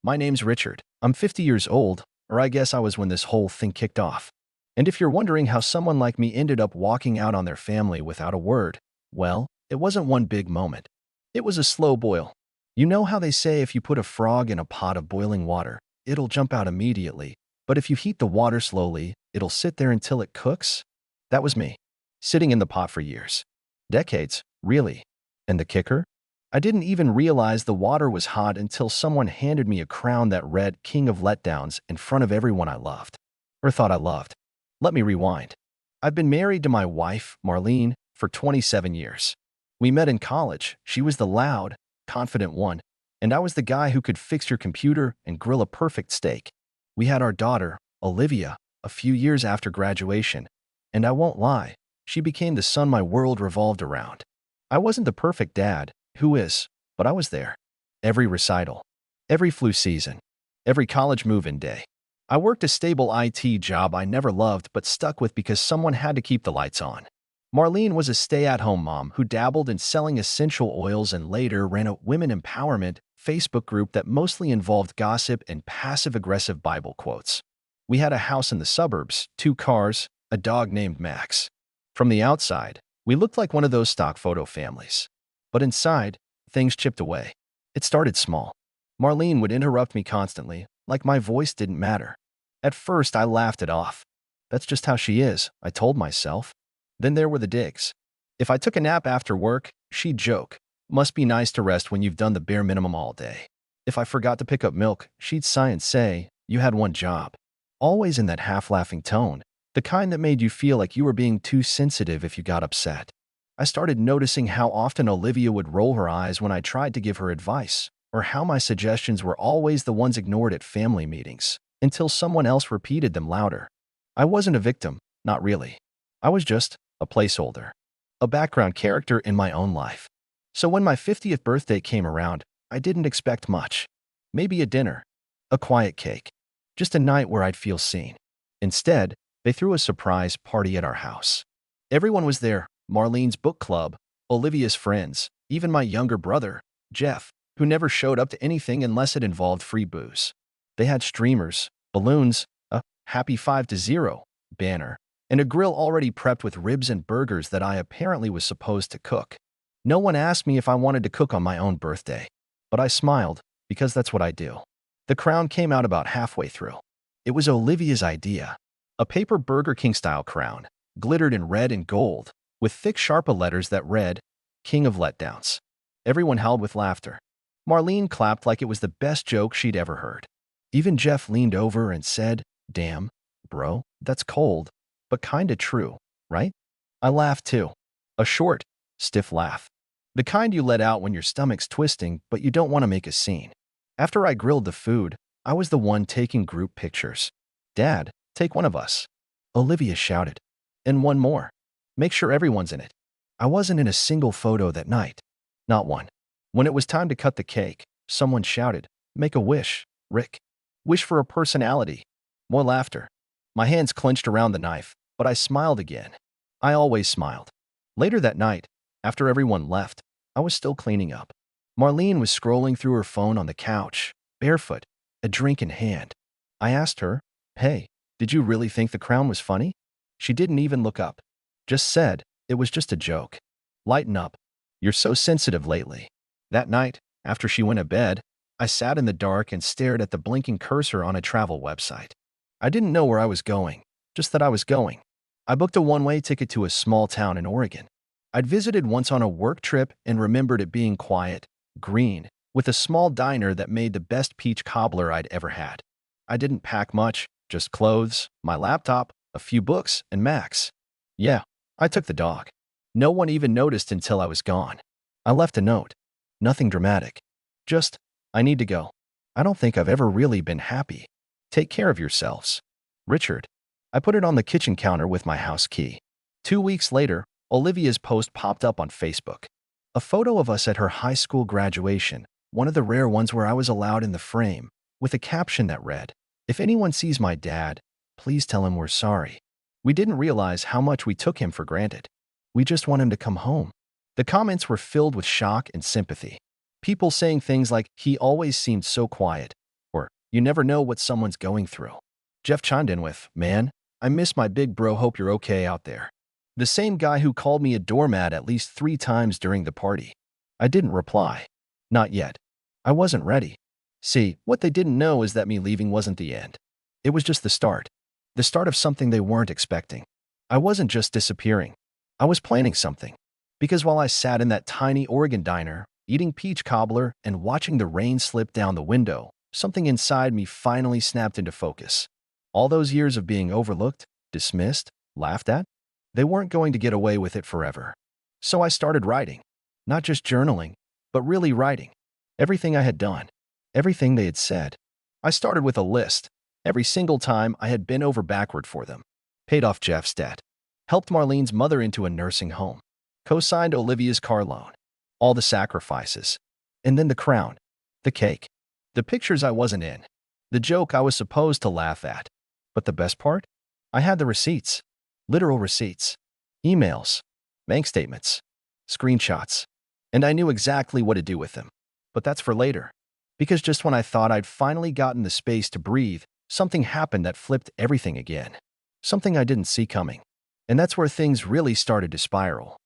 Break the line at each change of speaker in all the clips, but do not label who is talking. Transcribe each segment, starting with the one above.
My name's Richard. I'm 50 years old, or I guess I was when this whole thing kicked off. And if you're wondering how someone like me ended up walking out on their family without a word, well, it wasn't one big moment. It was a slow boil. You know how they say if you put a frog in a pot of boiling water, it'll jump out immediately, but if you heat the water slowly, it'll sit there until it cooks? That was me, sitting in the pot for years. Decades, really. And the kicker? I didn't even realize the water was hot until someone handed me a crown that read King of Letdowns in front of everyone I loved. Or thought I loved. Let me rewind. I've been married to my wife, Marlene, for 27 years. We met in college. She was the loud, confident one, and I was the guy who could fix your computer and grill a perfect steak. We had our daughter, Olivia, a few years after graduation, and I won't lie, she became the sun my world revolved around. I wasn't the perfect dad, who is, but I was there. Every recital, every flu season, every college move-in day. I worked a stable IT job I never loved but stuck with because someone had to keep the lights on. Marlene was a stay-at-home mom who dabbled in selling essential oils and later ran a women empowerment Facebook group that mostly involved gossip and passive-aggressive Bible quotes. We had a house in the suburbs, 2 cars, a dog named Max. From the outside, we looked like one of those stock photo families. But inside, things chipped away. It started small. Marlene would interrupt me constantly, like my voice didn't matter. At first, I laughed it off. That's just how she is, I told myself. Then there were the digs. If I took a nap after work, she'd joke. Must be nice to rest when you've done the bare minimum all day. If I forgot to pick up milk, she'd sigh and say, "You had one job." Always in that half-laughing tone, the kind that made you feel like you were being too sensitive if you got upset. I started noticing how often Olivia would roll her eyes when I tried to give her advice, or how my suggestions were always the ones ignored at family meetings, until someone else repeated them louder. I wasn't a victim, not really. I was just a placeholder, a background character in my own life. So when my 50th birthday came around, I didn't expect much. Maybe a dinner, a quiet cake, just a night where I'd feel seen. Instead, they threw a surprise party at our house. Everyone was there, Marlene's book club, Olivia's friends, even my younger brother, Jeff, who never showed up to anything unless it involved free booze. They had streamers, balloons, a Happy 5-0 banner, and a grill already prepped with ribs and burgers that I apparently was supposed to cook. No one asked me if I wanted to cook on my own birthday, but I smiled, because that's what I do. The crown came out about halfway through. It was Olivia's idea. A paper Burger King-style crown, glittered in red and gold, with thick Sharpa letters that read, King of Letdowns. Everyone howled with laughter. Marlene clapped like it was the best joke she'd ever heard. Even Jeff leaned over and said, "Damn, bro, that's cold, but kinda true, right?" I laughed too. A short, stiff laugh. The kind you let out when your stomach's twisting, but you don't want to make a scene. After I grilled the food, I was the one taking group pictures. "Dad, take one of us," Olivia shouted. "And one more. Make sure everyone's in it." I wasn't in a single photo that night. Not one. When it was time to cut the cake, someone shouted, "Make a wish, Rick. Wish for a personality." More laughter. My hands clenched around the knife, but I smiled again. I always smiled. Later that night, after everyone left, I was still cleaning up. Marlene was scrolling through her phone on the couch, barefoot, a drink in hand. I asked her, "Hey, did you really think the crown was funny?" She didn't even look up. Just said, "It was just a joke. Lighten up. You're so sensitive lately." That night, after she went to bed, I sat in the dark and stared at the blinking cursor on a travel website. I didn't know where I was going, just that I was going. I booked a one-way ticket to a small town in Oregon. I'd visited once on a work trip and remembered it being quiet, green, with a small diner that made the best peach cobbler I'd ever had. I didn't pack much, just clothes, my laptop, a few books, and Max. Yeah, I took the dog. No one even noticed until I was gone. I left a note. Nothing dramatic. Just, "I need to go. I don't think I've ever really been happy. Take care of yourselves. Richard." I put it on the kitchen counter with my house key. 2 weeks later, Olivia's post popped up on Facebook. A photo of us at her high school graduation, one of the rare ones where I was allowed in the frame, with a caption that read, "If anyone sees my dad, please tell him we're sorry. We didn't realize how much we took him for granted. We just want him to come home." The comments were filled with shock and sympathy. People saying things like, "He always seemed so quiet," or You never know what someone's going through. Jeff chimed in with, "Man, I miss my big bro, hope you're okay out there." The same guy who called me a doormat at least 3 times during the party. I didn't reply. Not yet. I wasn't ready. See, what they didn't know is that me leaving wasn't the end. It was just the start. The start of something they weren't expecting. I wasn't just disappearing. I was planning something. Because while I sat in that tiny Oregon diner, eating peach cobbler and watching the rain slip down the window, something inside me finally snapped into focus. All those years of being overlooked, dismissed, laughed at, they weren't going to get away with it forever. So I started writing. Not just journaling, but really writing. Everything I had done. Everything they had said. I started with a list. Every single time I had bent over backward for them. Paid off Jeff's debt. Helped Marlene's mother into a nursing home. Co-signed Olivia's car loan. All the sacrifices. And then the crown. The cake. The pictures I wasn't in. The joke I was supposed to laugh at. But the best part? I had the receipts. Literal receipts. Emails. Bank statements. Screenshots. And I knew exactly what to do with them. But that's for later. Because just when I thought I'd finally gotten the space to breathe, something happened that flipped everything again. Something I didn't see coming. And that's where things really started to spiral.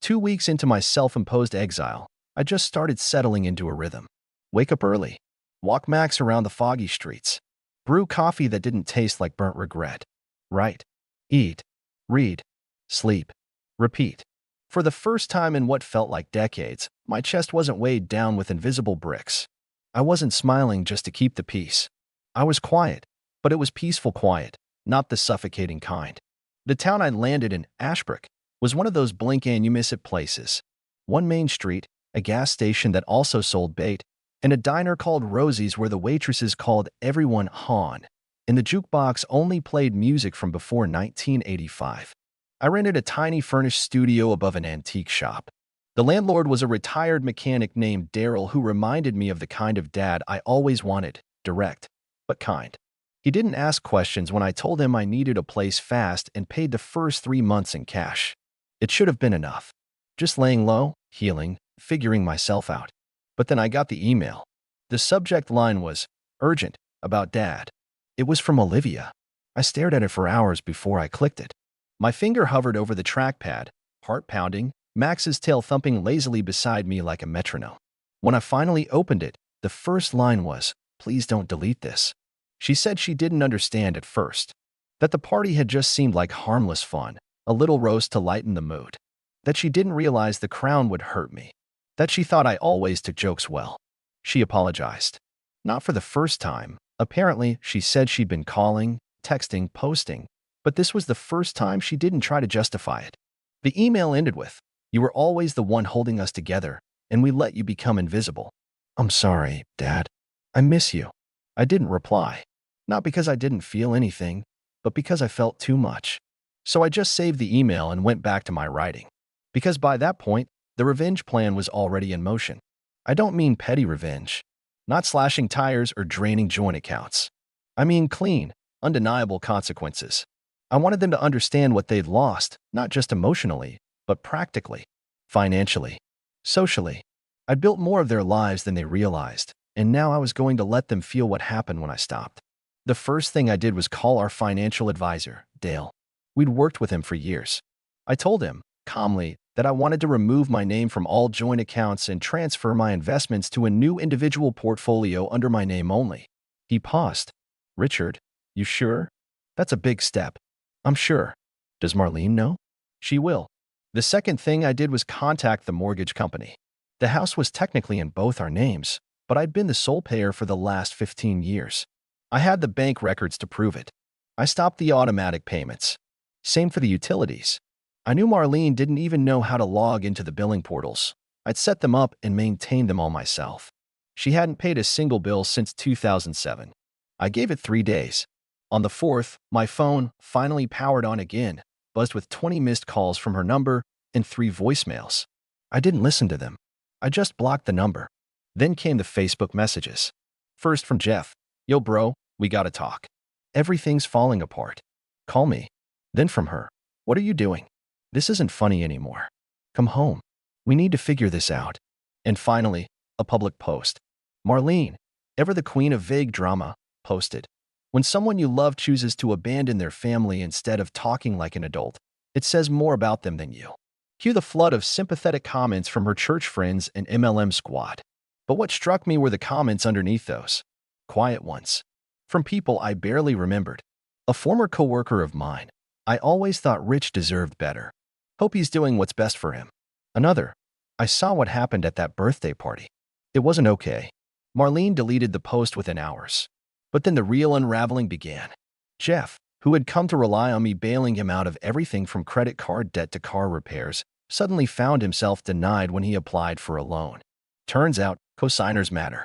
2 weeks into my self-imposed exile, I just started settling into a rhythm. Wake up early. Walk Max around the foggy streets. Brew coffee that didn't taste like burnt regret. Write. Eat. Read. Sleep. Repeat. For the first time in what felt like decades, my chest wasn't weighed down with invisible bricks. I wasn't smiling just to keep the peace. I was quiet, but it was peaceful quiet, not the suffocating kind. The town I landed in, Ashbrook, was one of those blink and you miss it places. One main street, a gas station that also sold bait, and a diner called Rosie's where the waitresses called everyone Han, and the jukebox only played music from before 1985. I rented a tiny furnished studio above an antique shop. The landlord was a retired mechanic named Daryl who reminded me of the kind of dad I always wanted, direct, but kind. He didn't ask questions when I told him I needed a place fast and paid the first 3 months in cash. It should have been enough. Just laying low, healing, figuring myself out. But then I got the email. The subject line was, "Urgent, about Dad." It was from Olivia. I stared at it for hours before I clicked it. My finger hovered over the trackpad, heart pounding, Max's tail thumping lazily beside me like a metronome. When I finally opened it, the first line was, "Please don't delete this." She said she didn't understand at first. That the party had just seemed like harmless fun, a little roast to lighten the mood. That she didn't realize the crown would hurt me. That she thought I always took jokes well. She apologized. Not for the first time. Apparently, she said she'd been calling, texting, posting, but this was the first time she didn't try to justify it. The email ended with, "You were always the one holding us together, and we let you become invisible. I'm sorry, Dad. I miss you." I didn't reply. Not because I didn't feel anything, but because I felt too much. So I just saved the email and went back to my writing. Because by that point, the revenge plan was already in motion. I don't mean petty revenge. Not slashing tires or draining joint accounts. I mean clean, undeniable consequences. I wanted them to understand what they'd lost, not just emotionally, but practically, financially, socially. I built more of their lives than they realized, and now I was going to let them feel what happened when I stopped. The first thing I did was call our financial advisor, Dale. We'd worked with him for years. I told him, calmly, that I wanted to remove my name from all joint accounts and transfer my investments to a new individual portfolio under my name only. He paused. "Richard, you sure? That's a big step." "I'm sure." "Does Marlene know?" "She will." The second thing I did was contact the mortgage company. The house was technically in both our names, but I'd been the sole payer for the last 15 years. I had the bank records to prove it. I stopped the automatic payments. Same for the utilities. I knew Marlene didn't even know how to log into the billing portals. I'd set them up and maintained them all myself. She hadn't paid a single bill since 2007. I gave it 3 days. On the 4th, my phone, finally powered on again, buzzed with 20 missed calls from her number and 3 voicemails. I didn't listen to them. I just blocked the number. Then came the Facebook messages. First from Jeff. "Yo bro, we gotta talk. Everything's falling apart. Call me." Then from her. "What are you doing? This isn't funny anymore. Come home. We need to figure this out." And finally, a public post. "Marlene, ever the queen of vague drama, posted. When someone you love chooses to abandon their family instead of talking like an adult, it says more about them than you. Cue the flood of sympathetic comments from her church friends and MLM squad. But what struck me were the comments underneath those. Quiet ones. From people I barely remembered. A former coworker of mine. I always thought Rich deserved better. Hope he's doing what's best for him. Another. I saw what happened at that birthday party. It wasn't okay. Marlene deleted the post within hours. But then the real unraveling began. Jeff, who had come to rely on me bailing him out of everything from credit card debt to car repairs, suddenly found himself denied when he applied for a loan. Turns out, cosigners matter.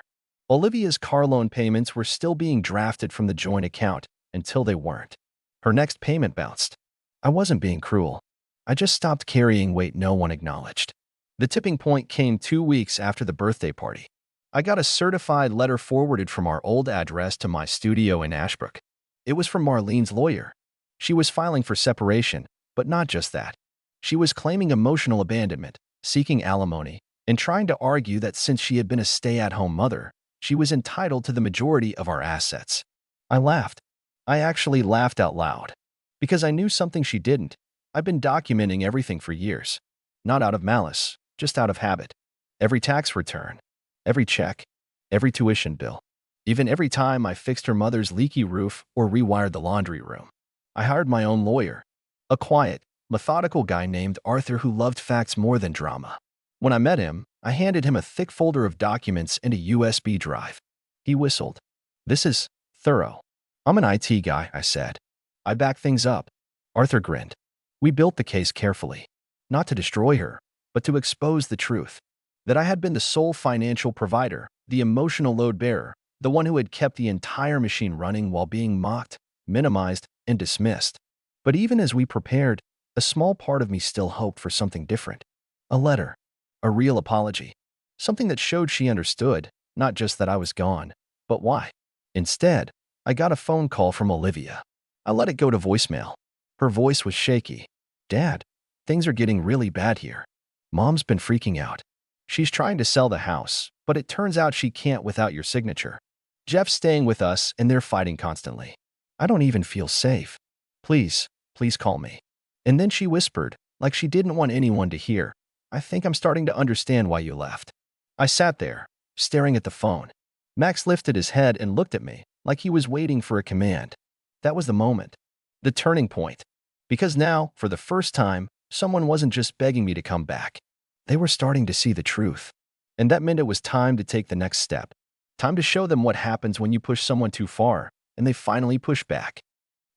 Olivia's car loan payments were still being drafted from the joint account until they weren't. Her next payment bounced. I wasn't being cruel. I just stopped carrying weight no one acknowledged. The tipping point came 2 weeks after the birthday party. I got a certified letter forwarded from our old address to my studio in Ashbrook. It was from Marlene's lawyer. She was filing for separation, but not just that. She was claiming emotional abandonment, seeking alimony, and trying to argue that since she had been a stay-at-home mother, she was entitled to the majority of our assets. I laughed. I actually laughed out loud. Because I knew something she didn't. I've been documenting everything for years. Not out of malice, just out of habit. Every tax return. Every check, every tuition bill, even every time I fixed her mother's leaky roof or rewired the laundry room. I hired my own lawyer, a quiet, methodical guy named Arthur who loved facts more than drama. When I met him, I handed him a thick folder of documents and a USB drive. He whistled. "This is thorough." "I'm an IT guy," I said. "I back things up." Arthur grinned. We built the case carefully, not to destroy her, but to expose the truth. That I had been the sole financial provider, the emotional load bearer, the one who had kept the entire machine running while being mocked, minimized, and dismissed. But even as we prepared, a small part of me still hoped for something different. A letter. A real apology. Something that showed she understood, not just that I was gone, but why. Instead, I got a phone call from Olivia. I let it go to voicemail. Her voice was shaky. "Dad, things are getting really bad here. Mom's been freaking out. She's trying to sell the house, but it turns out she can't without your signature. Jeff's staying with us and they're fighting constantly. I don't even feel safe. Please, please call me." And then she whispered, like she didn't want anyone to hear, "I think I'm starting to understand why you left." I sat there, staring at the phone. Max lifted his head and looked at me, like he was waiting for a command. That was the moment. The turning point. Because now, for the first time, someone wasn't just begging me to come back. They were starting to see the truth. And that meant it was time to take the next step. Time to show them what happens when you push someone too far, and they finally push back.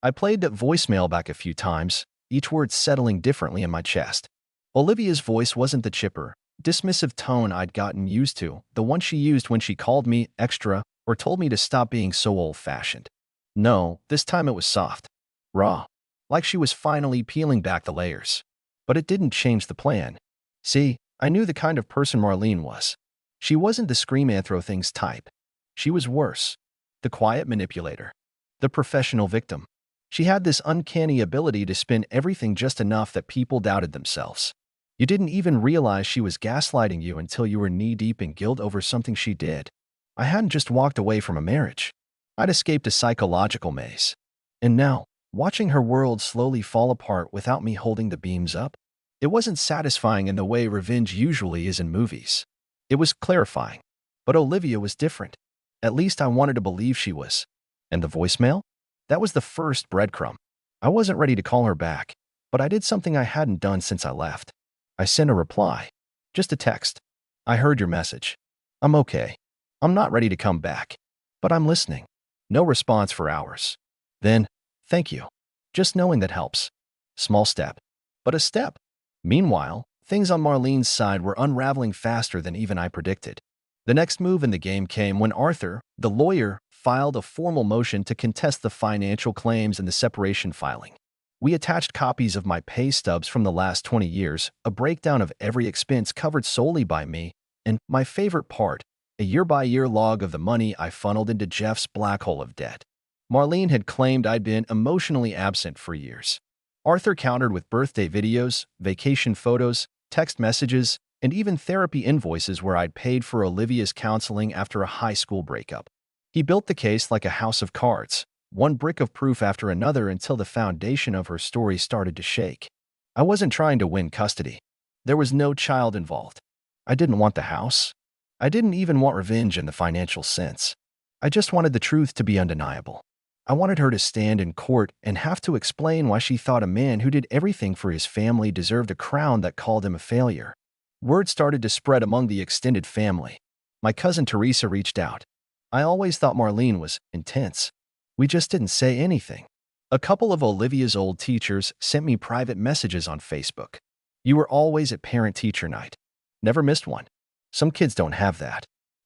I played that voicemail back a few times, each word settling differently in my chest. Olivia's voice wasn't the chipper, dismissive tone I'd gotten used to, the one she used when she called me extra or told me to stop being so old-fashioned. No, this time it was soft. Raw. Like she was finally peeling back the layers. But it didn't change the plan. See, I knew the kind of person Marlene was. She wasn't the scream and throw things type. She was worse. The quiet manipulator. The professional victim. She had this uncanny ability to spin everything just enough that people doubted themselves. You didn't even realize she was gaslighting you until you were knee-deep in guilt over something she did. I hadn't just walked away from a marriage. I'd escaped a psychological maze. And now, watching her world slowly fall apart without me holding the beams up, it wasn't satisfying in the way revenge usually is in movies. It was clarifying. But Olivia was different. At least I wanted to believe she was. And the voicemail? That was the first breadcrumb. I wasn't ready to call her back, but I did something I hadn't done since I left. I sent a reply. Just a text. "I heard your message. I'm okay. I'm not ready to come back. But I'm listening." No response for hours. Then, "Thank you. Just knowing that helps. Small step. But a step." Meanwhile, things on Marlene's side were unraveling faster than even I predicted. The next move in the game came when Arthur, the lawyer, filed a formal motion to contest the financial claims and the separation filing. We attached copies of my pay stubs from the last 20 years, a breakdown of every expense covered solely by me, and, my favorite part, a year-by-year log of the money I funneled into Jeff's black hole of debt. Marlene had claimed I'd been emotionally absent for years. Arthur countered with birthday videos, vacation photos, text messages, and even therapy invoices where I'd paid for Olivia's counseling after a high school breakup. He built the case like a house of cards, one brick of proof after another until the foundation of her story started to shake. I wasn't trying to win custody. There was no child involved. I didn't want the house. I didn't even want revenge in the financial sense. I just wanted the truth to be undeniable. I wanted her to stand in court and have to explain why she thought a man who did everything for his family deserved a crown that called him a failure. Word started to spread among the extended family. My cousin Teresa reached out. I always thought Marlene was intense. We just didn't say anything. A couple of Olivia's old teachers sent me private messages on Facebook. You were always at parent-teacher night. Never missed one. Some kids don't have that.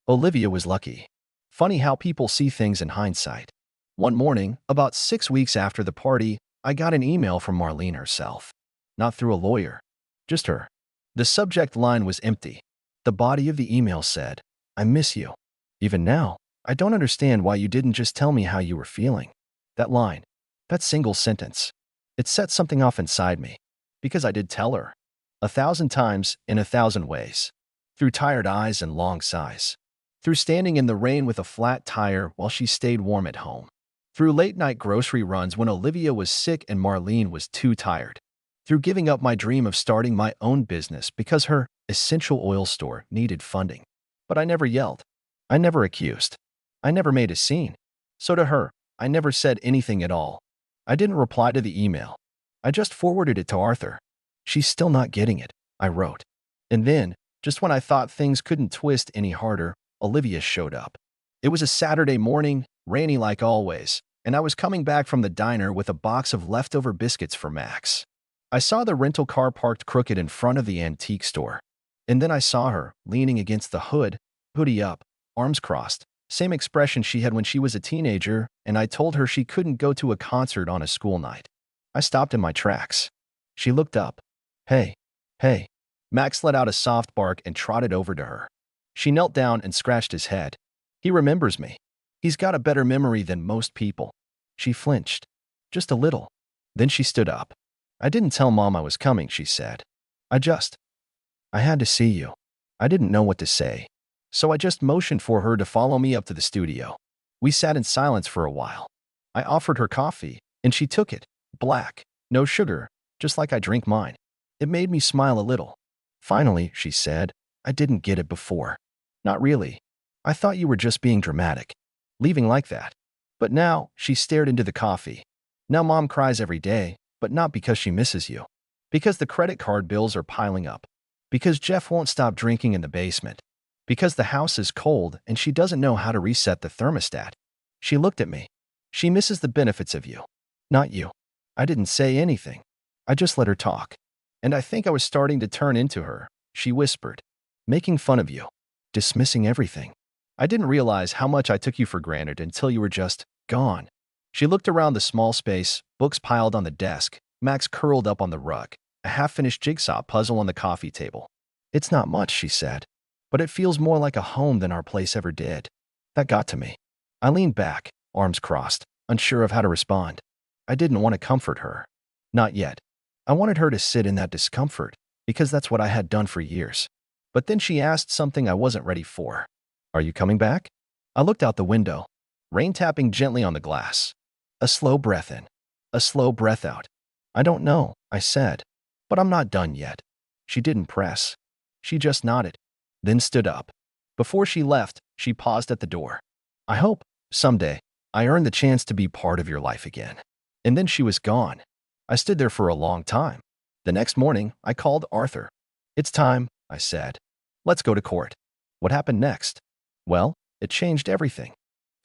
Olivia was lucky. Funny how people see things in hindsight. One morning, about 6 weeks after the party, I got an email from Marlene herself. Not through a lawyer. Just her. The subject line was empty. The body of the email said, "I miss you. Even now, I don't understand why you didn't just tell me how you were feeling." That line, that single sentence, it set something off inside me. Because I did tell her. 1,000 times in 1,000 ways. Through tired eyes and long sighs. Through standing in the rain with a flat tire while she stayed warm at home. Through late-night grocery runs when Olivia was sick and Marlene was too tired. Through giving up my dream of starting my own business because her essential oil store needed funding. But I never yelled. I never accused. I never made a scene. So to her, I never said anything at all. I didn't reply to the email. I just forwarded it to Arthur. "She's still not getting it," I wrote. And then, just when I thought things couldn't twist any harder, Olivia showed up. It was a Saturday morning, rainy like always, and I was coming back from the diner with a box of leftover biscuits for Max. I saw the rental car parked crooked in front of the antique store. And then I saw her, leaning against the hood, hoodie up, arms crossed, same expression she had when she was a teenager, and I told her she couldn't go to a concert on a school night. I stopped in my tracks. She looked up. "Hey, hey." Max let out a soft bark and trotted over to her. She knelt down and scratched his head. "He remembers me. He's got a better memory than most people." She flinched. Just a little. Then she stood up. "I didn't tell Mom I was coming," she said. I had to see you. I didn't know what to say. So I just motioned for her to follow me up to the studio. We sat in silence for a while. I offered her coffee, and she took it. Black. No sugar. Just like I drink mine. It made me smile a little. "Finally," she said, "I didn't get it before. Not really. I thought you were just being dramatic. Leaving like that." But now, she stared into the coffee. "Now Mom cries every day, but not because she misses you. Because the credit card bills are piling up. Because Jeff won't stop drinking in the basement. Because the house is cold and she doesn't know how to reset the thermostat." She looked at me. "She misses the benefits of you. Not you." I didn't say anything. I just let her talk. "And I think I was starting to turn into her," she whispered. "Making fun of you. Dismissing everything. I didn't realize how much I took you for granted until you were just gone." She looked around the small space, books piled on the desk, Max curled up on the rug, a half-finished jigsaw puzzle on the coffee table. "It's not much," she said, "but it feels more like a home than our place ever did." That got to me. I leaned back, arms crossed, unsure of how to respond. I didn't want to comfort her. Not yet. I wanted her to sit in that discomfort, because that's what I had done for years. But then she asked something I wasn't ready for. "Are you coming back?" I looked out the window, rain tapping gently on the glass. A slow breath in. A slow breath out. "I don't know," I said. "But I'm not done yet." She didn't press. She just nodded, then stood up. Before she left, she paused at the door. "I hope, someday, I earn the chance to be part of your life again." And then she was gone. I stood there for a long time. The next morning, I called Arthur. "It's time," I said. "Let's go to court." What happened next? Well, it changed everything.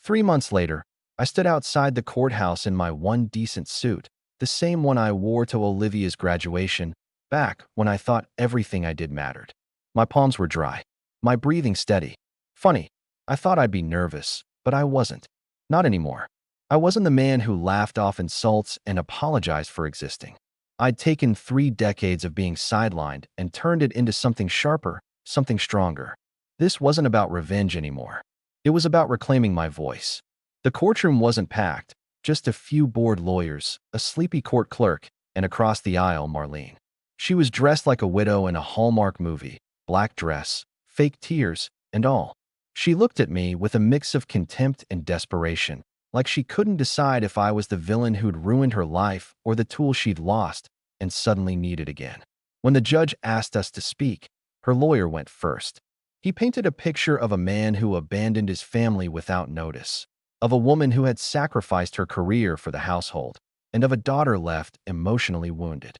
3 months later, I stood outside the courthouse in my one decent suit, the same one I wore to Olivia's graduation, back when I thought everything I did mattered. My palms were dry, my breathing steady. Funny, I thought I'd be nervous, but I wasn't. Not anymore. I wasn't the man who laughed off insults and apologized for existing. I'd taken 3 decades of being sidelined and turned it into something sharper, something stronger. This wasn't about revenge anymore. It was about reclaiming my voice. The courtroom wasn't packed, just a few bored lawyers, a sleepy court clerk, and across the aisle, Marlene. She was dressed like a widow in a Hallmark movie, black dress, fake tears, and all. She looked at me with a mix of contempt and desperation, like she couldn't decide if I was the villain who'd ruined her life or the tool she'd lost and suddenly needed again. When the judge asked us to speak, her lawyer went first. He painted a picture of a man who abandoned his family without notice, of a woman who had sacrificed her career for the household, and of a daughter left emotionally wounded.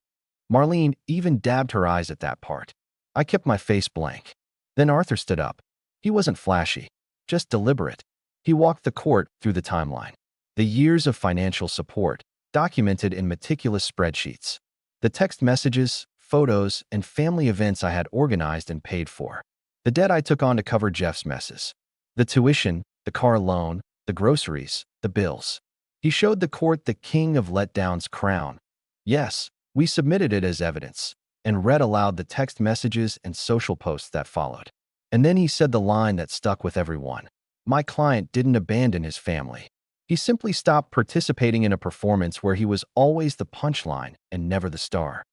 Marlene even dabbed her eyes at that part. I kept my face blank. Then Arthur stood up. He wasn't flashy, just deliberate. He walked the court through the timeline. The years of financial support, documented in meticulous spreadsheets. The text messages, photos, and family events I had organized and paid for. The debt I took on to cover Jeff's messes. The tuition, the car loan, the groceries, the bills. He showed the court the king of Letdowns crown. Yes, we submitted it as evidence, and read aloud the text messages and social posts that followed. And then he said the line that stuck with everyone. My client didn't abandon his family. He simply stopped participating in a performance where he was always the punchline and never the star.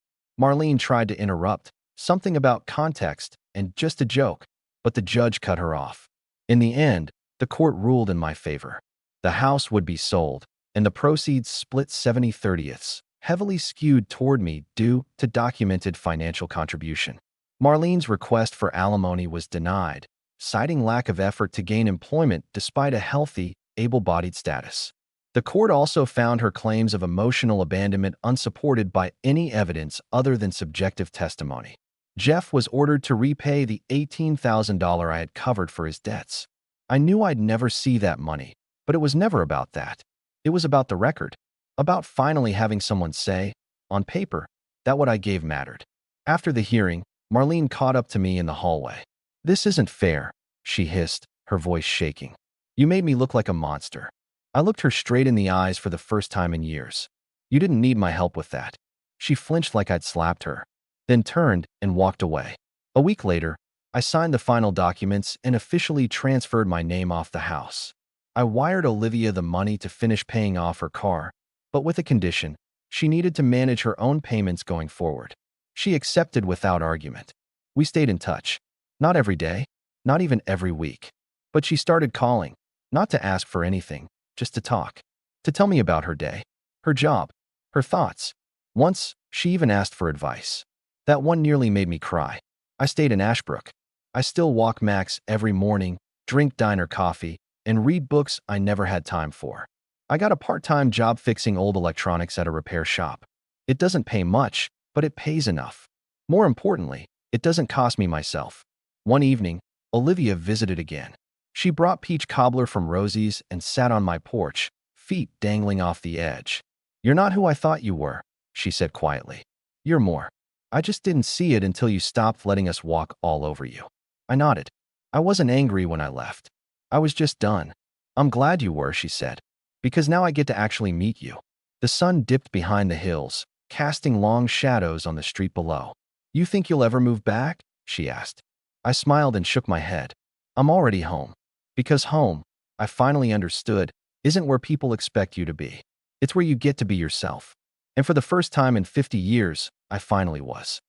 Marlene tried to interrupt, something about context and just a joke, but the judge cut her off. In the end, the court ruled in my favor. The house would be sold, and the proceeds split 70/30, heavily skewed toward me due to documented financial contribution. Marlene's request for alimony was denied, citing lack of effort to gain employment despite a healthy, able-bodied status. The court also found her claims of emotional abandonment unsupported by any evidence other than subjective testimony. Jeff was ordered to repay the $18,000 I had covered for his debts. I knew I'd never see that money, but it was never about that. It was about the record, about finally having someone say, on paper, that what I gave mattered. After the hearing, Marlene caught up to me in the hallway. "This isn't fair," she hissed, her voice shaking. "You made me look like a monster." I looked her straight in the eyes for the first time in years. "You didn't need my help with that." She flinched like I'd slapped her, then turned and walked away. A week later, I signed the final documents and officially transferred my name off the house. I wired Olivia the money to finish paying off her car, but with a condition: she needed to manage her own payments going forward. She accepted without argument. We stayed in touch. Not every day, not even every week. But she started calling, not to ask for anything, just to talk. To tell me about her day, her job, her thoughts. Once, she even asked for advice. That one nearly made me cry. I stayed in Ashbrook. I still walk Max every morning, drink diner coffee, and read books I never had time for. I got a part-time job fixing old electronics at a repair shop. It doesn't pay much, but it pays enough. More importantly, it doesn't cost me myself. One evening, Olivia visited again. She brought peach cobbler from Rosie's and sat on my porch, feet dangling off the edge. "You're not who I thought you were," she said quietly. "You're more. I just didn't see it until you stopped letting us walk all over you." I nodded. I wasn't angry when I left. I was just done. "I'm glad you were," she said, "because now I get to actually meet you." The sun dipped behind the hills, casting long shadows on the street below. "You think you'll ever move back?" she asked. I smiled and shook my head. "I'm already home." Because home, I finally understood, isn't where people expect you to be. It's where you get to be yourself. And for the first time in 50 years, I finally was.